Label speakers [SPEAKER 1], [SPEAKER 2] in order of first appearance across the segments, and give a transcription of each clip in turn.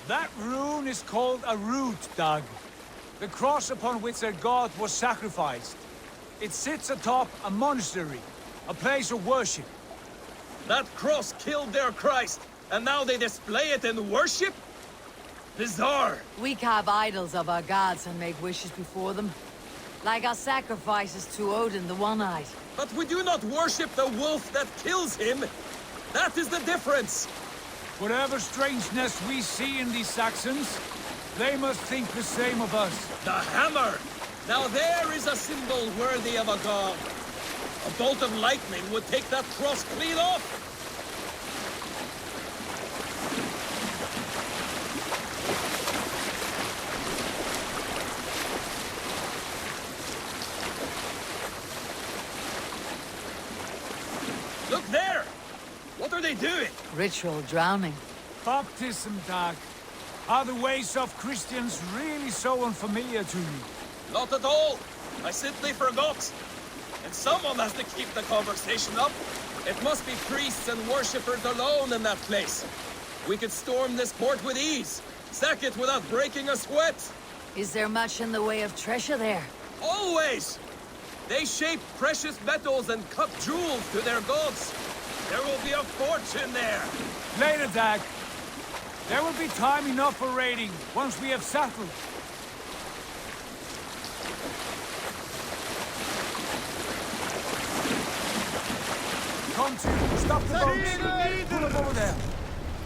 [SPEAKER 1] That rune is called a root, Doug. The cross upon which their god was sacrificed. It sits atop a monastery, a place of worship.
[SPEAKER 2] That cross killed their Christ, and now they display it in worship? Bizarre.
[SPEAKER 3] We carve idols of our gods and make wishes before them. Like our sacrifices to Odin the One-Eyed.
[SPEAKER 2] But we do not worship the wolf that kills him. That is the difference.
[SPEAKER 1] Whatever strangeness we see in these Saxons, they must think the same of us.
[SPEAKER 2] The hammer! Now there is a symbol worthy of a god. A bolt of lightning would take that cross clean off. Look there! What are they doing?
[SPEAKER 3] Ritual drowning.
[SPEAKER 1] Baptism, Doug. Are the ways of Christians really so unfamiliar to you?
[SPEAKER 2] Not at all. I simply forgot. And someone has to keep the conversation up. It must be priests and worshippers alone in that place. We could storm this port with ease. Sack it without breaking a sweat.
[SPEAKER 3] Is there much in the way of treasure there?
[SPEAKER 2] Always! They shape precious metals and cut jewels to their gods. There will be a fortune there.
[SPEAKER 1] Later, Doug. There will be time enough for raiding, once we have settled. Come to, stop the boats. Pull them over there.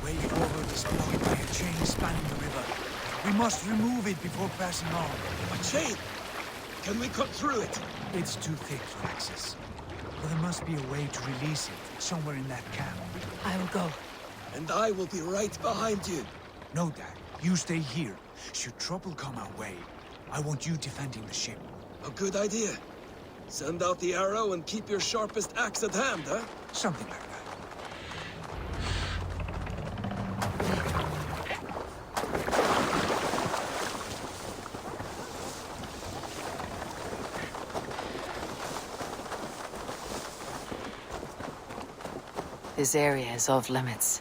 [SPEAKER 1] Way forward is blocked by a chain spanning the river. We must remove it before passing on.
[SPEAKER 2] A chain? Can we cut through it?
[SPEAKER 1] It's too thick for access. But there must be a way to release it, somewhere in that camp.
[SPEAKER 3] I will go.
[SPEAKER 2] And I will be right behind you.
[SPEAKER 1] No, Dad. You stay here. Should trouble come our way, I want you defending the ship.
[SPEAKER 2] A good idea. Send out the arrow and keep your sharpest axe at hand, huh?
[SPEAKER 1] Something like that.
[SPEAKER 3] This area is off limits.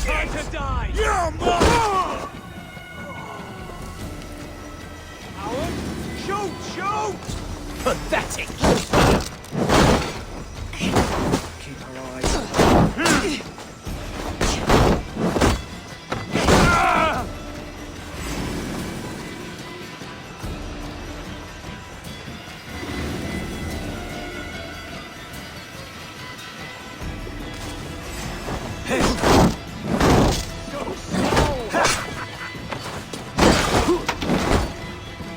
[SPEAKER 1] Time to die! Howard, shoot! Shoot!
[SPEAKER 2] Pathetic!
[SPEAKER 1] Keep our eyes.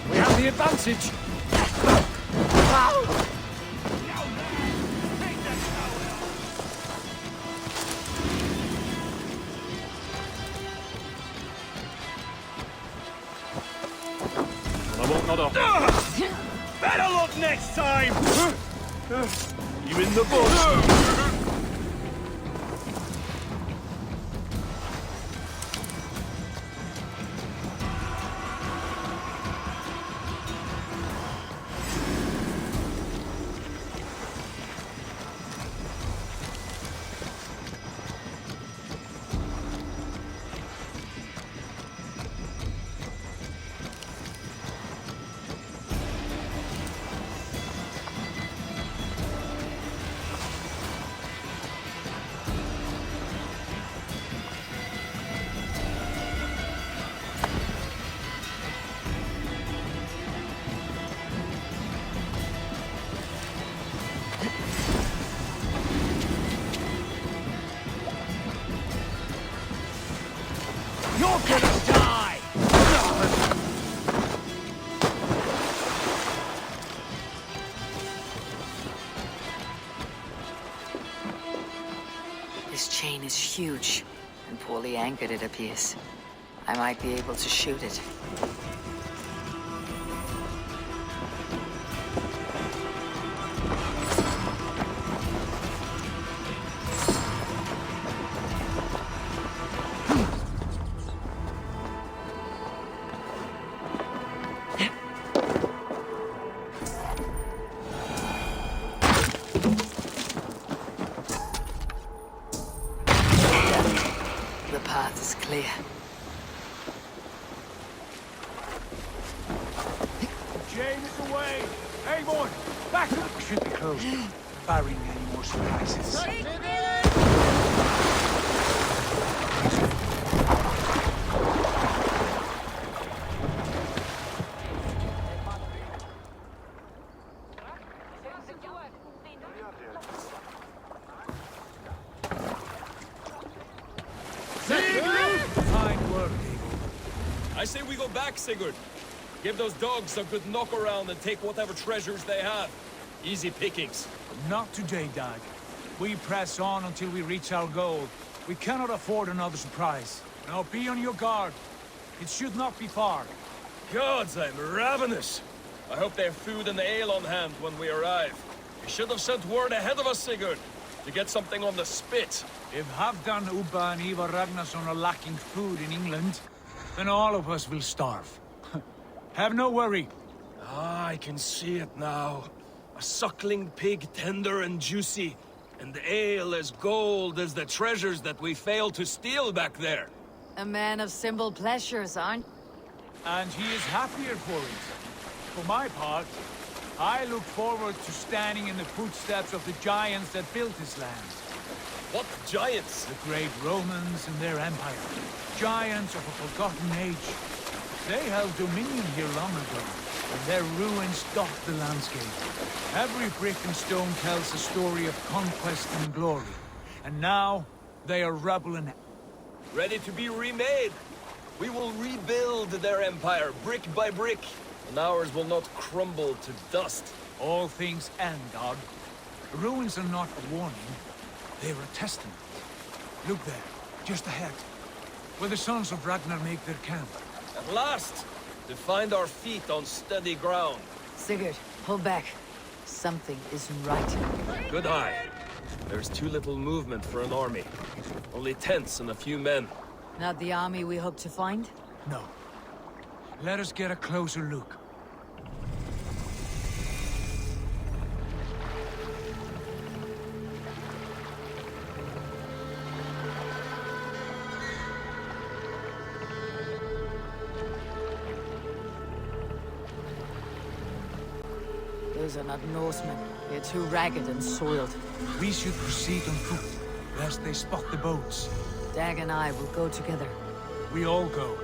[SPEAKER 1] We have the advantage.
[SPEAKER 2] I won't nod off. Better look next time! You in the bush?
[SPEAKER 1] You're gonna die!
[SPEAKER 3] This chain is huge, and poorly anchored it appears. I might be able to shoot it.
[SPEAKER 1] shame is away. Hey, boy, back to the... Should be closed, barring any more surprises. Fine work, Eagle.
[SPEAKER 2] I say we go back, Sigurd. Give those dogs a good knock around and take whatever treasures they have. Easy pickings.
[SPEAKER 1] Not today, Dag. We press on until we reach our goal. We cannot afford another surprise. Now be on your guard. It should not be far.
[SPEAKER 2] Gods, I'm ravenous. I hope they have food and ale on hand when we arrive. You should have sent word ahead of us, Sigurd, to get something on the spit.
[SPEAKER 1] If Halfdan, Ubba and Ivar Ragnarsson are lacking food in England, then all of us will starve. Have no worry.
[SPEAKER 2] Ah, I can see it now. A suckling pig, tender and juicy, and ale as gold as the treasures that we failed to steal back there.
[SPEAKER 3] A man of simple pleasures, aren't you?
[SPEAKER 1] And he is happier for it. For my part, I look forward to standing in the footsteps of the giants that built this land.
[SPEAKER 2] What giants?
[SPEAKER 1] The great Romans and their empire. Giants of a forgotten age. They held dominion here long ago, and their ruins dot the landscape. Every brick and stone tells a story of conquest and glory. And now, they are rubble and...
[SPEAKER 2] Ready to be remade. We will rebuild their empire, brick by brick, and ours will not crumble to dust.
[SPEAKER 1] All things end, God. The ruins are not a warning. They are a testament. Look there, just ahead, where the sons of Ragnar make their camp.
[SPEAKER 2] At last, to find our feet on steady ground.
[SPEAKER 3] Sigurd, pull back. Something isn't right.
[SPEAKER 2] Good eye. There's too little movement for an army. Only tents and a few men.
[SPEAKER 3] Not the army we hope to find?
[SPEAKER 1] No. Let us get a closer look.
[SPEAKER 3] Those are not Norsemen. They're too ragged and soiled.
[SPEAKER 1] We should proceed on foot, lest they spot the boats.
[SPEAKER 3] Dag and I will go together.
[SPEAKER 1] We all go.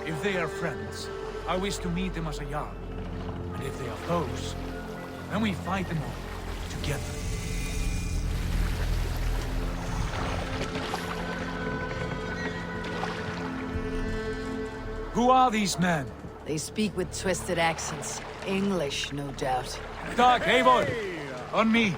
[SPEAKER 1] If they are friends, I wish to meet them as a Jarl. And if they are foes, then we fight them all, together. Who are these men?
[SPEAKER 3] They speak with twisted accents. English, no doubt.
[SPEAKER 1] Dag, Eivor! On me!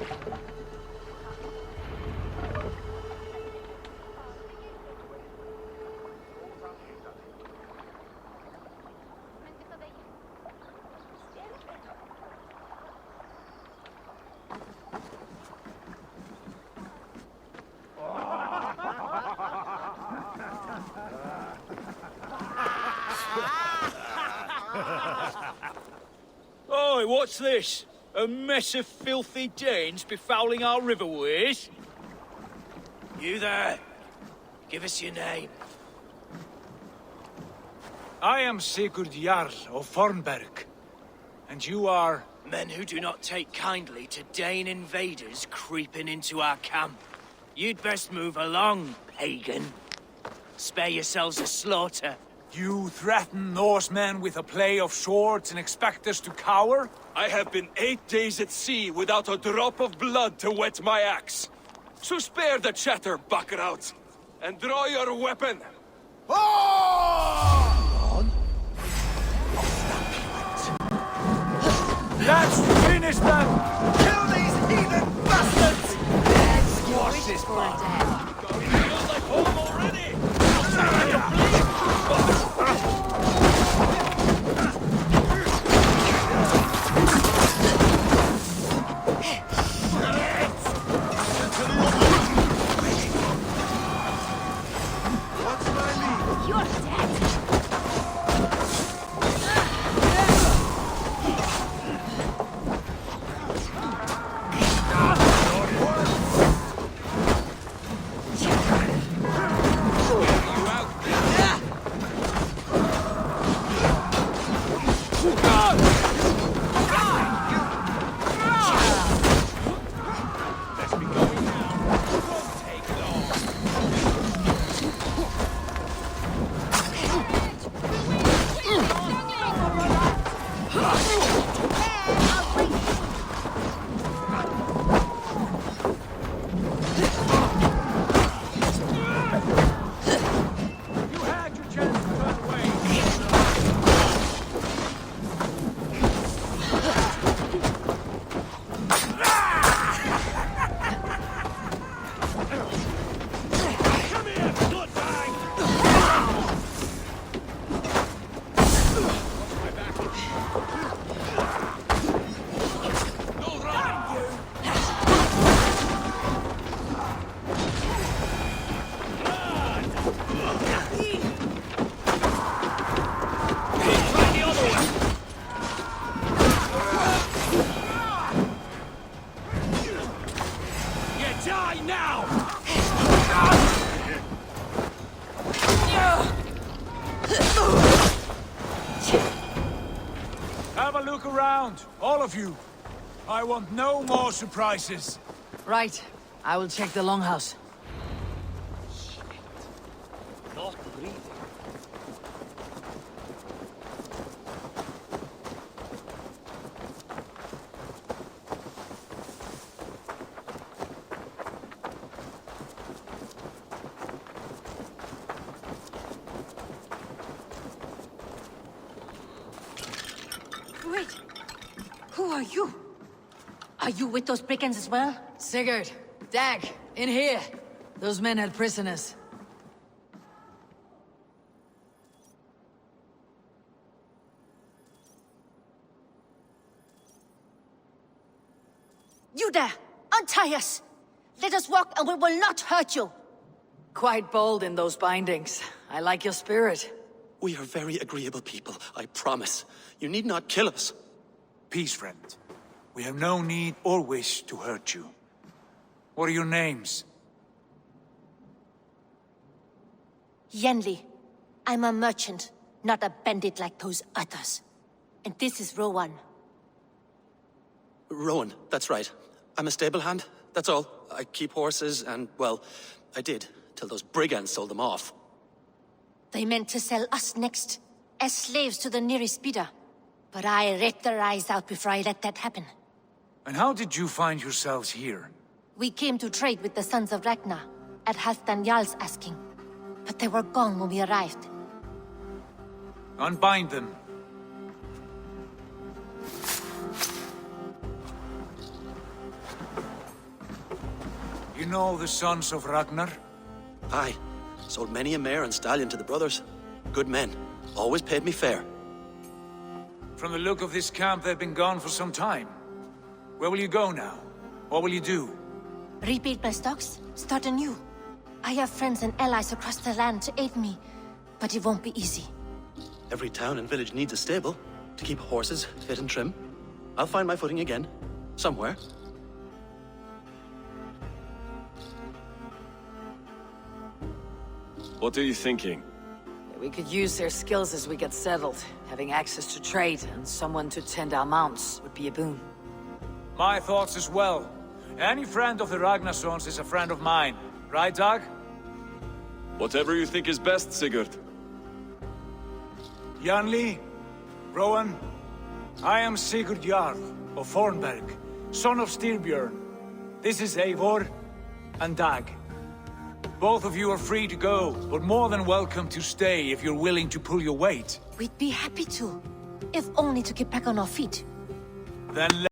[SPEAKER 4] Oi, what's this? A mess of filthy Danes befouling our riverways? You there. Give us your name.
[SPEAKER 1] I am Sigurd Jarl of Fornberg. And you are...
[SPEAKER 4] Men who do not take kindly to Dane invaders creeping into our camp. You'd best move along, pagan. Spare yourselves a slaughter.
[SPEAKER 1] You threaten Norsemen with a play of swords and expect us to cower?
[SPEAKER 2] I have been 8 days at sea without a drop of blood to wet my axe. So spare the chatter, buckerout, and draw your weapon.
[SPEAKER 1] Let's finish them!
[SPEAKER 5] Kill these heathen bastards!
[SPEAKER 3] Squash this part.
[SPEAKER 2] Feels like home already!
[SPEAKER 1] You had your chance to run away.
[SPEAKER 5] Come here, good bang! No running! Try the other one! You die now!
[SPEAKER 1] Have a look around, all of you. I want no more surprises.
[SPEAKER 3] Right. I will check the longhouse.
[SPEAKER 5] Not breathing.
[SPEAKER 6] Wait. Who are you? Are you with those brigands as well?
[SPEAKER 3] Sigurd, Dag, in here. Those men had prisoners.
[SPEAKER 6] You there! Untie us! Let us walk and we will not hurt you!
[SPEAKER 3] Quite bold in those bindings. I like your spirit.
[SPEAKER 7] We are very agreeable people, I promise. You need not kill us.
[SPEAKER 1] Peace, friend. We have no need or wish to hurt you. What are your names?
[SPEAKER 6] Yenli. I'm a merchant, not a bandit like those others. And this is Rowan.
[SPEAKER 7] Rowan, that's right. I'm a stable hand, that's all. I keep horses and, well, I did, till those brigands sold them off.
[SPEAKER 6] They meant to sell us next, as slaves to the nearest bidder. But I ripped their eyes out before I let that happen.
[SPEAKER 1] And how did you find yourselves here?
[SPEAKER 6] We came to trade with the Sons of Ragnar, at Halfdan Jarl's asking. But they were gone when we arrived.
[SPEAKER 1] Unbind them. You know the Sons of Ragnar?
[SPEAKER 7] Aye, sold many a mare and stallion to the brothers. Good men, always paid me fair.
[SPEAKER 1] From the look of this camp, they've been gone for some time. Where will you go now? What will you do?
[SPEAKER 6] Rebuild my stocks, start anew. I have friends and allies across the land to aid me, but it won't be easy.
[SPEAKER 7] Every town and village needs a stable to keep horses fit and trim. I'll find my footing again, somewhere.
[SPEAKER 8] What are you thinking?
[SPEAKER 3] We could use their skills as we get settled. Having access to trade and someone to tend our mounts would be a boon.
[SPEAKER 1] My thoughts as well. Any friend of the Ragnarsons is a friend of mine. Right, Dag?
[SPEAKER 8] Whatever you think is best, Sigurd.
[SPEAKER 1] Janli, Rowan, I am Sigurd Jarl of Fornberg, son of Styrbjörn. This is Eivor and Dag. Both of you are free to go, but more than welcome to stay if you're willing to pull your weight.
[SPEAKER 6] We'd be happy to, if only to get back on our feet.
[SPEAKER 1] Then